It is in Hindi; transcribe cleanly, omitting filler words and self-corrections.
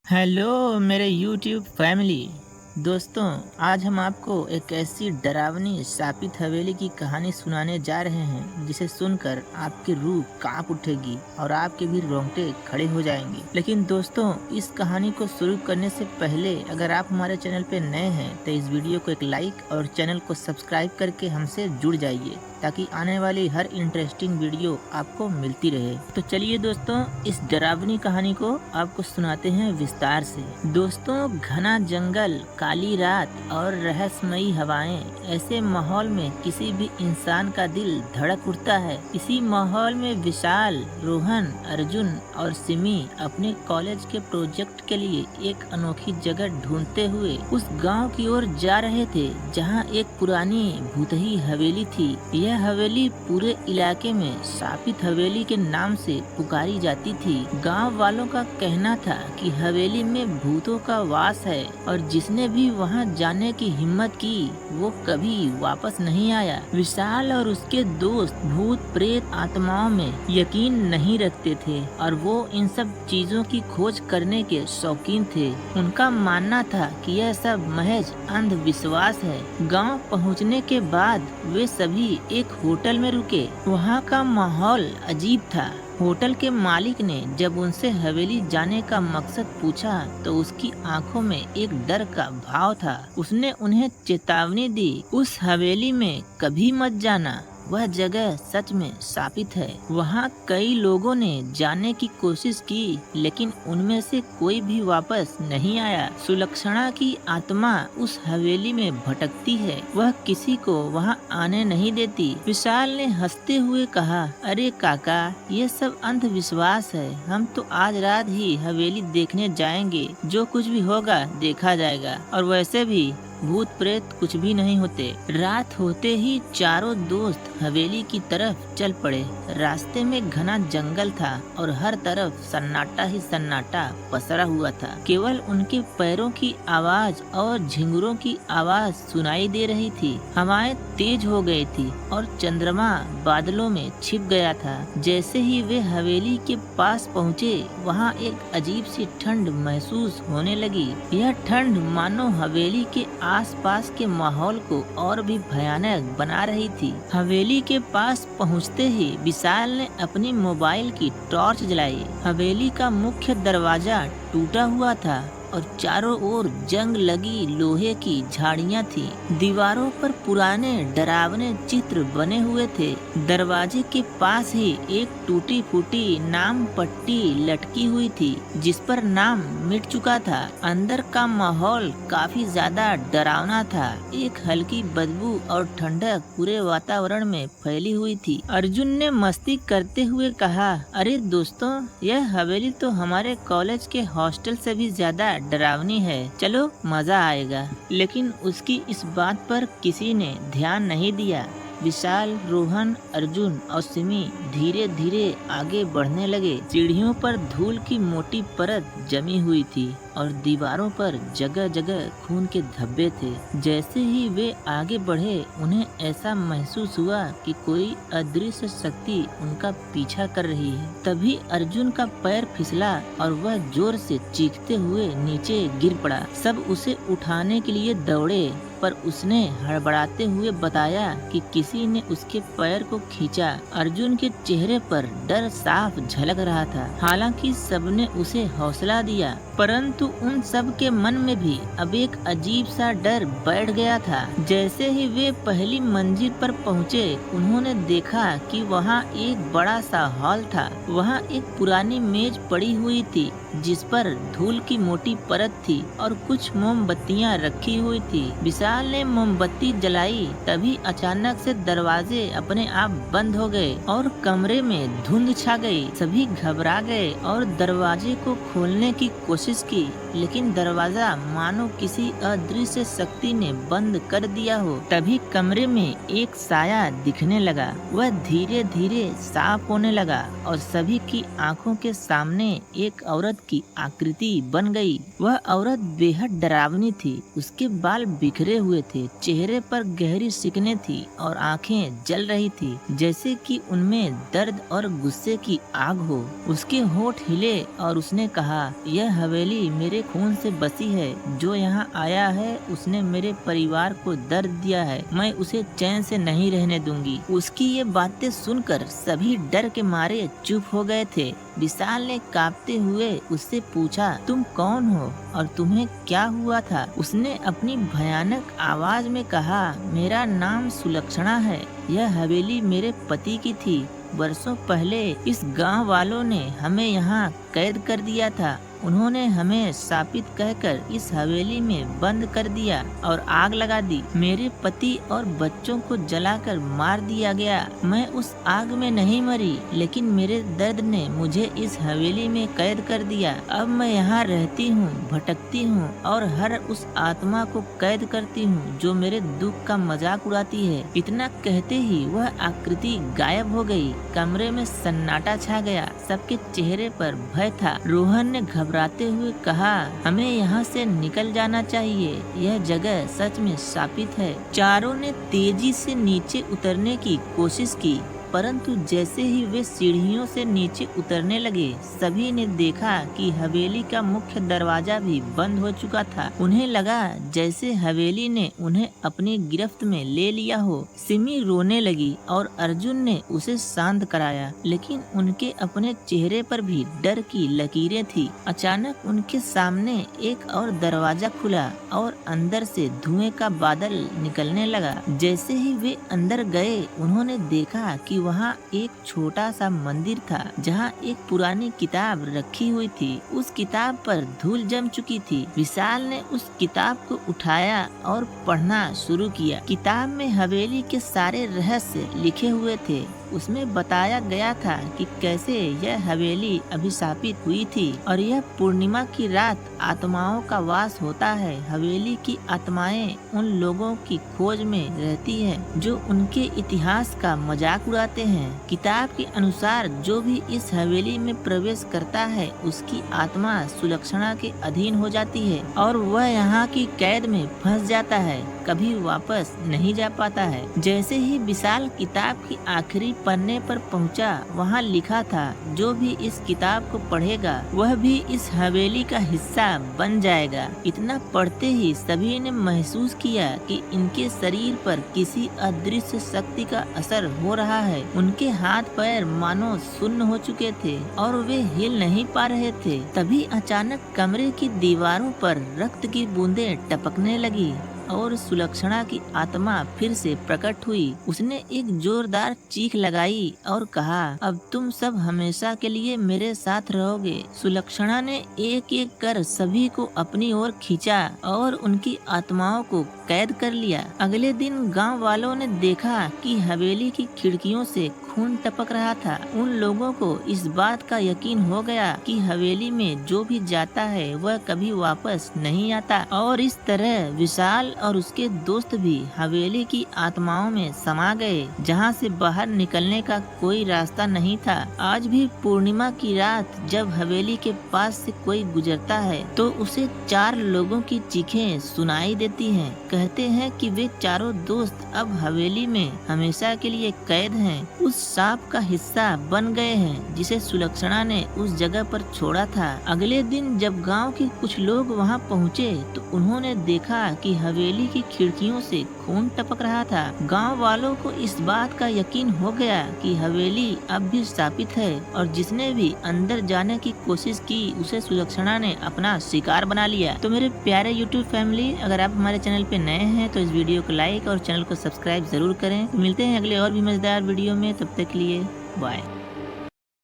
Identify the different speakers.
Speaker 1: हेलो मेरे यूट्यूब फैमिली दोस्तों। आज हम आपको एक ऐसी डरावनी शापित हवेली की कहानी सुनाने जा रहे हैं जिसे सुनकर आपकी रूह कांप उठेगी और आपके भी रोंगटे खड़े हो जाएंगे। लेकिन दोस्तों, इस कहानी को शुरू करने से पहले अगर आप हमारे चैनल पे नए हैं तो इस वीडियो को एक लाइक और चैनल को सब्सक्राइब करके हमसे जुड़ जाइए ताकि आने वाली हर इंटरेस्टिंग वीडियो आपको मिलती रहे। तो चलिए दोस्तों, इस डरावनी कहानी को आपको सुनाते हैं विस्तार से। दोस्तों, घना जंगल, काली रात और रहस्यमयी हवाएं, ऐसे माहौल में किसी भी इंसान का दिल धड़क उठता है। इसी माहौल में विशाल, रोहन, अर्जुन और सिमी अपने कॉलेज के प्रोजेक्ट के लिए एक अनोखी जगह ढूंढते हुए उस गांव की ओर जा रहे थे जहां एक पुरानी भूतही हवेली थी। यह हवेली पूरे इलाके में शापित हवेली के नाम से पुकारी जाती थी। गांव वालों का कहना था कि हवेली में भूतों का वास है और जिसने भी वहां जाने की हिम्मत की वो कभी वापस नहीं आया। विशाल और उसके दोस्त भूत प्रेत आत्माओं में यकीन नहीं रखते थे और वो इन सब चीजों की खोज करने के शौकीन थे। उनका मानना था कि यह सब महज अंधविश्वास है। गांव पहुंचने के बाद वे सभी एक होटल में रुके। वहां का माहौल अजीब था। होटल के मालिक ने जब उनसे हवेली जाने का मकसद पूछा तो उसकी आंखों में एक डर का भाव था। उसने उन्हें चेतावनी दी, उस हवेली में कभी मत जाना, वह जगह सच में शापित है। वहाँ कई लोगों ने जाने की कोशिश की लेकिन उनमें से कोई भी वापस नहीं आया। सुलक्षणा की आत्मा उस हवेली में भटकती है, वह किसी को वहाँ आने नहीं देती। विशाल ने हंसते हुए कहा, अरे काका, ये सब अंधविश्वास है। हम तो आज रात ही हवेली देखने जाएंगे, जो कुछ भी होगा देखा जाएगा। और वैसे भी भूत प्रेत कुछ भी नहीं होते। रात होते ही चारों दोस्त हवेली की तरफ चल पड़े। रास्ते में घना जंगल था और हर तरफ सन्नाटा ही सन्नाटा पसरा हुआ था। केवल उनके पैरों की आवाज और झिंगुरों की आवाज सुनाई दे रही थी। हवाएं तेज हो गई थी और चंद्रमा बादलों में छिप गया था। जैसे ही वे हवेली के पास पहुँचे, वहाँ एक अजीब सी ठंड महसूस होने लगी। यह ठंड मानो हवेली के आसपास के माहौल को और भी भयानक बना रही थी। हवेली के पास पहुंचते ही विशाल ने अपनी मोबाइल की टॉर्च जलाई। हवेली का मुख्य दरवाजा टूटा हुआ था और चारों ओर जंग लगी लोहे की झाड़ियां थी। दीवारों पर पुराने डरावने चित्र बने हुए थे। दरवाजे के पास ही एक टूटी फूटी नाम पट्टी लटकी हुई थी जिस पर नाम मिट चुका था। अंदर का माहौल काफी ज्यादा डरावना था। एक हल्की बदबू और ठंडक पूरे वातावरण में फैली हुई थी। अर्जुन ने मस्ती करते हुए कहा, अरे दोस्तों, यह हवेली तो हमारे कॉलेज के हॉस्टल से भी ज्यादा डरावनी है, चलो मजा आएगा। लेकिन उसकी इस बात पर किसी ने ध्यान नहीं दिया। विशाल, रोहन, अर्जुन और सिमी धीरे धीरे आगे बढ़ने लगे। सीढ़ियों पर धूल की मोटी परत जमी हुई थी और दीवारों पर जगह जगह खून के धब्बे थे। जैसे ही वे आगे बढ़े, उन्हें ऐसा महसूस हुआ कि कोई अदृश्य शक्ति उनका पीछा कर रही है। तभी अर्जुन का पैर फिसला और वह जोर से चीखते हुए नीचे गिर पड़ा। सब उसे उठाने के लिए दौड़े पर उसने हड़बड़ाते हुए बताया कि किसी ने उसके पैर को खींचा। अर्जुन के चेहरे पर डर साफ झलक रहा था। हालांकि सबने उसे हौसला दिया, परंतु उन सब के मन में भी अब एक अजीब सा डर बैठ गया था। जैसे ही वे पहली मंजिल पर पहुँचे, उन्होंने देखा कि वहाँ एक बड़ा सा हॉल था। वहाँ एक पुरानी मेज पड़ी हुई थी जिस पर धूल की मोटी परत थी और कुछ मोमबत्तियां रखी हुई थी। विशाल ने मोमबत्ती जलाई, तभी अचानक से दरवाजे अपने आप बंद हो गए और कमरे में धुंध छा गई। सभी घबरा गए और दरवाजे को खोलने की कोशिश की, लेकिन दरवाजा मानो किसी अदृश्य शक्ति ने बंद कर दिया हो। तभी कमरे में एक साया दिखने लगा। वह धीरे धीरे साफ होने लगा और सभी की आंखों के सामने एक औरत औरत की आकृति बन गई। वह औरत बेहद डरावनी थी। उसके बाल बिखरे हुए थे, चेहरे पर गहरी सिकने थी और आंखें जल रही थी जैसे कि उनमें दर्द और गुस्से की आग हो। उसके होठ हिले और उसने कहा, यह हवेली मेरे खून से बसी है। जो यहाँ आया है उसने मेरे परिवार को दर्द दिया है। मैं उसे चैन से नहीं रहने दूंगी। उसकी ये बातें सुनकर सभी डर के मारे चुप हो गए थे। विशाल ने कांपते हुए उससे पूछा, तुम कौन हो और तुम्हें क्या हुआ था? उसने अपनी भयानक आवाज में कहा, मेरा नाम सुलक्षणा है। यह हवेली मेरे पति की थी। वर्षों पहले इस गांव वालों ने हमें यहाँ कैद कर दिया था। उन्होंने हमें शापित कहकर इस हवेली में बंद कर दिया और आग लगा दी। मेरे पति और बच्चों को जलाकर मार दिया गया। मैं उस आग में नहीं मरी, लेकिन मेरे दर्द ने मुझे इस हवेली में कैद कर दिया। अब मैं यहाँ रहती हूँ, भटकती हूँ और हर उस आत्मा को कैद करती हूँ जो मेरे दुख का मजाक उड़ाती है। इतना कहते ही वह आकृति गायब हो गई। कमरे में सन्नाटा छा गया। सबके चेहरे पर भय था। रोहन ने घबराते हुए कहा, हमें यहाँ से निकल जाना चाहिए। यह जगह सच में शापित है। चारों ने तेजी से नीचे उतरने की कोशिश की, परंतु जैसे ही वे सीढ़ियों से नीचे उतरने लगे, सभी ने देखा कि हवेली का मुख्य दरवाजा भी बंद हो चुका था। उन्हें लगा जैसे हवेली ने उन्हें अपनी गिरफ्त में ले लिया हो। सिमी रोने लगी और अर्जुन ने उसे शांत कराया, लेकिन उनके अपने चेहरे पर भी डर की लकीरें थी। अचानक उनके सामने एक और दरवाजा खुला और अंदर से धुएं का बादल निकलने लगा। जैसे ही वे अंदर गए, उन्होंने देखा कि वहाँ एक छोटा सा मंदिर था जहाँ एक पुरानी किताब रखी हुई थी। उस किताब पर धूल जम चुकी थी। विशाल ने उस किताब को उठाया और पढ़ना शुरू किया। किताब में हवेली के सारे रहस्य लिखे हुए थे। उसमें बताया गया था कि कैसे यह हवेली अभिशापित हुई थी और यह पूर्णिमा की रात आत्माओं का वास होता है। हवेली की आत्माएं उन लोगों की खोज में रहती हैं जो उनके इतिहास का मजाक उड़ाते हैं। किताब के अनुसार जो भी इस हवेली में प्रवेश करता है उसकी आत्मा सुलक्षणा के अधीन हो जाती है और वह यहाँ की कैद में फंस जाता है, कभी वापस नहीं जा पाता है। जैसे ही विशाल किताब की आखिरी पन्ने पर पहुंचा, वहां लिखा था, जो भी इस किताब को पढ़ेगा वह भी इस हवेली का हिस्सा बन जाएगा। इतना पढ़ते ही सभी ने महसूस किया कि इनके शरीर पर किसी अदृश्य शक्ति का असर हो रहा है। उनके हाथ पैर मानो सुन्न हो चुके थे और वे हिल नहीं पा रहे थे। तभी अचानक कमरे की दीवारों पर रक्त की बूंदें टपकने लगी और सुलक्षणा की आत्मा फिर से प्रकट हुई। उसने एक जोरदार चीख लगाई और कहा, अब तुम सब हमेशा के लिए मेरे साथ रहोगे। सुलक्षणा ने एक एक कर सभी को अपनी ओर खींचा और उनकी आत्माओं को कैद कर लिया। अगले दिन गांव वालों ने देखा कि हवेली की खिड़कियों से खून टपक रहा था। उन लोगों को इस बात का यकीन हो गया कि हवेली में जो भी जाता है वह कभी वापस नहीं आता और इस तरह विशाल और उसके दोस्त भी हवेली की आत्माओं में समा गए, जहां से बाहर निकलने का कोई रास्ता नहीं था। आज भी पूर्णिमा की रात जब हवेली के पास से कोई गुजरता है तो उसे 4 लोगों की चीखें सुनाई देती हैं। कहते हैं कि वे चारों दोस्त अब हवेली में हमेशा के लिए कैद हैं, उस सांप का हिस्सा बन गए हैं जिसे सुलक्षणा ने उस जगह पर छोड़ा था। अगले दिन जब गांव के कुछ लोग वहां पहुंचे तो उन्होंने देखा कि हवेली की खिड़कियों से खून टपक रहा था। गांव वालों को इस बात का यकीन हो गया कि हवेली अब भी स्थापित है और जिसने भी अंदर जाने की कोशिश की उसे सुलक्षणा ने अपना शिकार बना लिया। तो मेरे प्यारे YouTube फैमिली, अगर आप हमारे चैनल पे नए हैं तो इस वीडियो को लाइक और चैनल को सब्सक्राइब जरूर करें। मिलते हैं अगले और भी मजेदार वीडियो में, तब तक के लिए बाय।